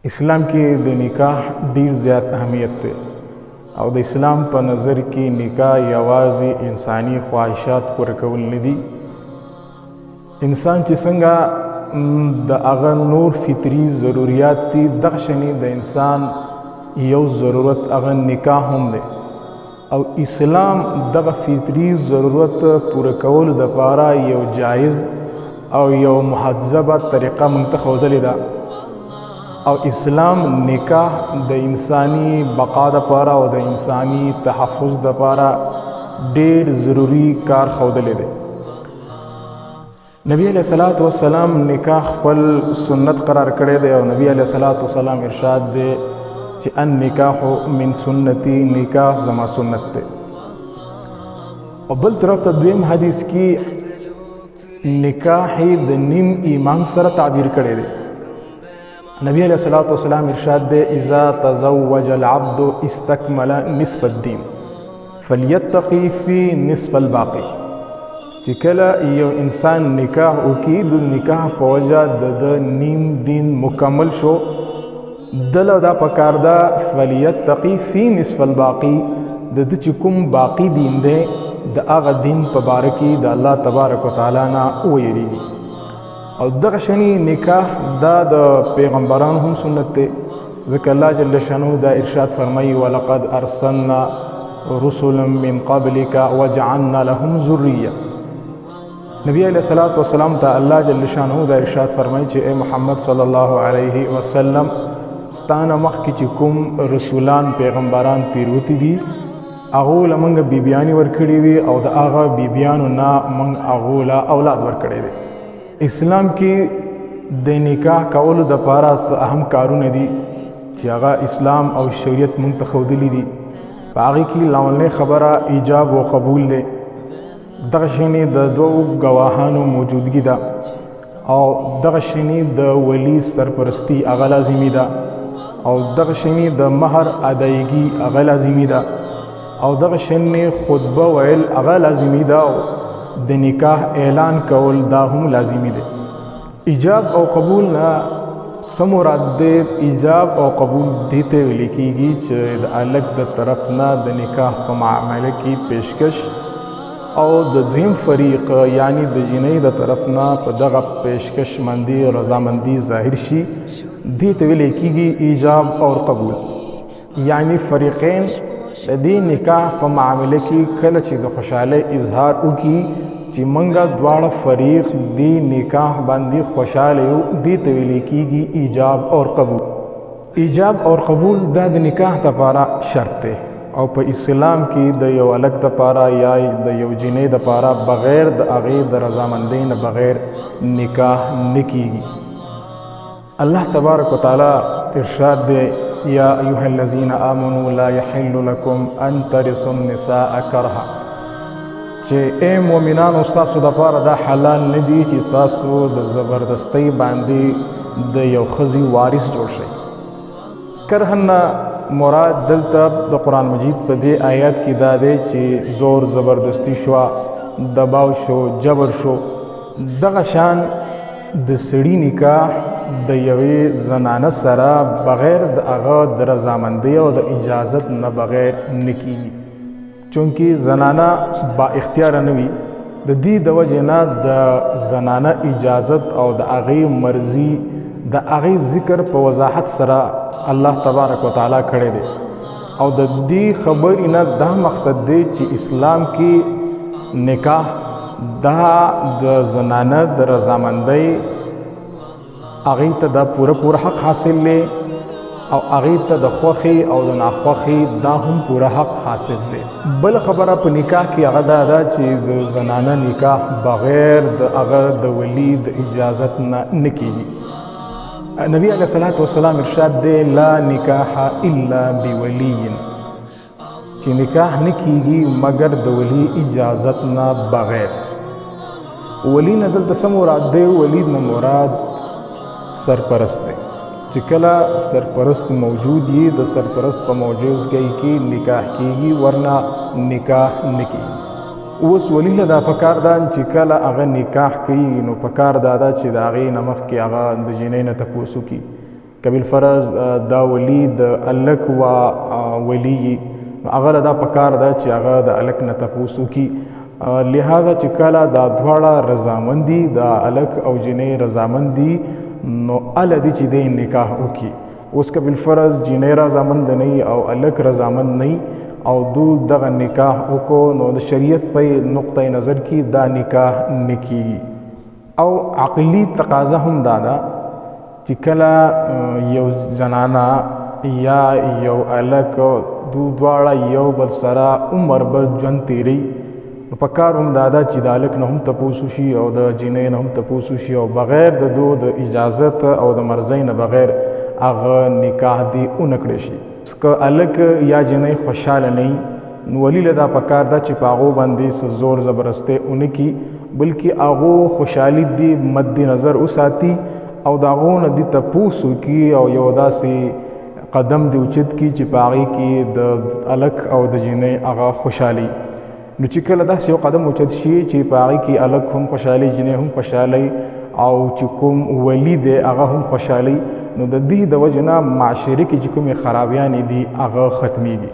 اسلام کې د نکاح ډیر زیات اهمیت دی او د اسلام په نظر کې نکاح یوازې انساني خواهشات پوره کول نه دي. انسان چې څنګه د هغه نور فطري ضروريات دي دغه شنې د انسان یو ضرورت هغه نکاح هم دی او اسلام دغه فطري ضرورت پوره کولو دپاره یو جایز او یو مهذبه طریقه موږ ته ښودلې ده او اسلام نکاح د انساني بقا دپاره او د انساني تحفظ دپاره ډیر ضروری کار ښودلی دی. نبی علیه الصلاة والسلام نکاح خپل سنت قرار کړی دی او نبی علیه الصلاة والسلام ارشاد دی چې النکاح من سنتي، نکاح زما سنت دی. او بل طرف ته دویم حدیث کې نکاح د نیم ایمان سره تعبیر کړی دی. نبی علیہ الصلوۃ والسلام ارشاد دے اذا تزوج العبد استکمل نصف الدین فلیتقی فی نصف الباقی. چې کله یو انسان نکاح وکړي د نکاح په وجه د نیم دین مکمل شو دله دا پکار ده فلیتقی فی نصف الباقی د چې کوم باقی دین دی د هغه دین په باره کې د الله تبارک وتعالی نه ویریږي. او دغه شنی نکاح دا د پیغمبرانو هم سنت دی ځکه الله جل شانه دا ارشاد فرمایي ولقد ارسلنا رسلا من قبلك وجعلنا لهم ذریه. نبی علیہ الصلوۃ والسلام ته الله جل شانه دا ارشاد فرمایي چې اے محمد صلی الله علیه وسلم ستانه مخکې چې کوم رسولان پیغمبران تیروتی دي هغو له موږ بیبیانې ورکړې وي او د هغه بیبیانو نه موږ هغو له اولاد ورکړی دی. اسلام کې د نکاح کولو دپاره اهم کارونه دي چې هغه اسلام او شریعت موږ ته ښودلي دي. په هغې کې لومړنۍ خبره ایجاب و قبول دی. دغه شینې د دوو ګواهانو موجودګي ده او دغه شینې د ولی سرپرستی هغه لازمي ده او دغه شینې د مهر ادایګي هغه لازمي ده او دغه شینې خطبه ویل هغه لازمي ده او د نکاح اعلان کول دا هم لازمی دی. ایجاب او قبول نه څه مراد دی؟ ایجاب او قبول دې ته ویل کېږي چې د هلک د طرف نه د نکاح په معامله کې پیشکش او د دویم فریق یعنی د جنۍ د طرف نه په دغه پیشکش مندي رضامندي ظاهر شي دې ته ویل کېږي ایجاب او قبول. یعنی فریقین د دې نکاح په معامله کې کله چې د خوشحالۍ اظهار وکړي چې منګه دواړه فریق دې نکاح باندې خوشحاله یو دې ته ویل کېږي ایجاب او قبول. ایجاب او قبول دا د نکاح دپاره شرط دی او په اسلام کې د یو هلک دپاره یا د یو جنۍ دپاره بغیر د هغې د رضامندۍ نه بغیر نکاح نه کېږي. الله تبارک وتعالی ارشاد دی یا ایها الذین آمنوا لا یحل لکم ان ترثوا النساء کرها چې اے مؤمنانو ستاسو دپاره دا حلال نه دي چې تاسو د زبردستۍ باندې د یو ښځې وارث جوړ شئ. کرهن مراد دلته د قرآن مجید په دې آیات کې دا دی چې زور زبردستی شوه، دباو شو، جبر شو. دغه شان د سړي نکاح د یوې زنانه سره بغیر د هغه د رضامندۍ او د اجازت نه بغیر نه کېږي چونکې زنانه با اختیاره نه وي. د دې د وجې نه د زنانه اجازت او د هغې مرضي د هغې ذکر په وضاحت سره الله تبارک وتعالی کړی دی او د دې خبرې نه دا مقصد دی چې اسلام کې نکاح دا د زنانه د رضامندۍ هغې ته دا پوره حق حاصل دی او هغې ته د خوښې او د ناخوښې دا هم پوره حق حاصل دی. بل خبره په نکاح کې هغه دا ده چې د زنانه نکاح بغیر د هغه د ولی د اجازت نه کېږي. نبی علیہ الصلوۃ والسلام ارشاد دی لا نکاح الا بولی چې نکاح نه کېږي مګر د ولی اجازت نه بغیر. ولی نه دلته څه مراد دی؟ ولی نه مراد سرپرست دی چې کله سرپرست موجود وي د سرپرست په موجودګۍ کې نکاح کېږي ورنه نکاح نه کېږي. اوس ولی له دا پکار ده چې کله هغه نکاح کوي نو پکار دا ده چې د هغې نه مخکې هغه د جنۍ نه تپوس وکړي کبیل فرض دا ولی د الک و ولی هغه دا پکار ده چې هغه د الک نه تپوس وکړي. لہذا چې کله دا دواړه رضامندي د الک او جنۍ رضامندي نو ال دي چې د نکاح وکړي. اوس کبیل فرض جنۍ رضامند نه او الک رضامند نه او دو دغه نکاح وکړو نو د شریعت په نقطه نظر کې دا نکاح نکېږي. او عقلی تقاضا هم دا ده چې کله یو زنانه یا یو الک دو دواړه یو بل سره عمر بر ژوند تیری نو په کار هم دا ده چې د الک نه هم تپوس وشي او د جنۍ نه هم تپوس وشي او بغیر د دو د اجازت او د مرضۍ نه بغیر هغه نکاح دی ونه کړی شي. که الک یا جنۍ خوشحاله نه نو ولی له دا پکار ده چې په هغو باندې زور زبرستۍ ونه کړي بلکې هغو خوشحالي دی مد نظر وساتي او د هغو نه دي تپوس وکړي او یو داسې قدم دی اوچت کړي چې په هغې کې د الک او د جنۍ هغه خوشحالي. نو چې کله داسې یو قدم اوچت شي چې په هغې کې الک هم خوشحالي جنۍ هم خوشحالي او چې کوم ولی دی هغه هم خوشحالي نو د دې د وجې نه معاشرې کې چې کومې خرابیانې دي هغه ختمیږي.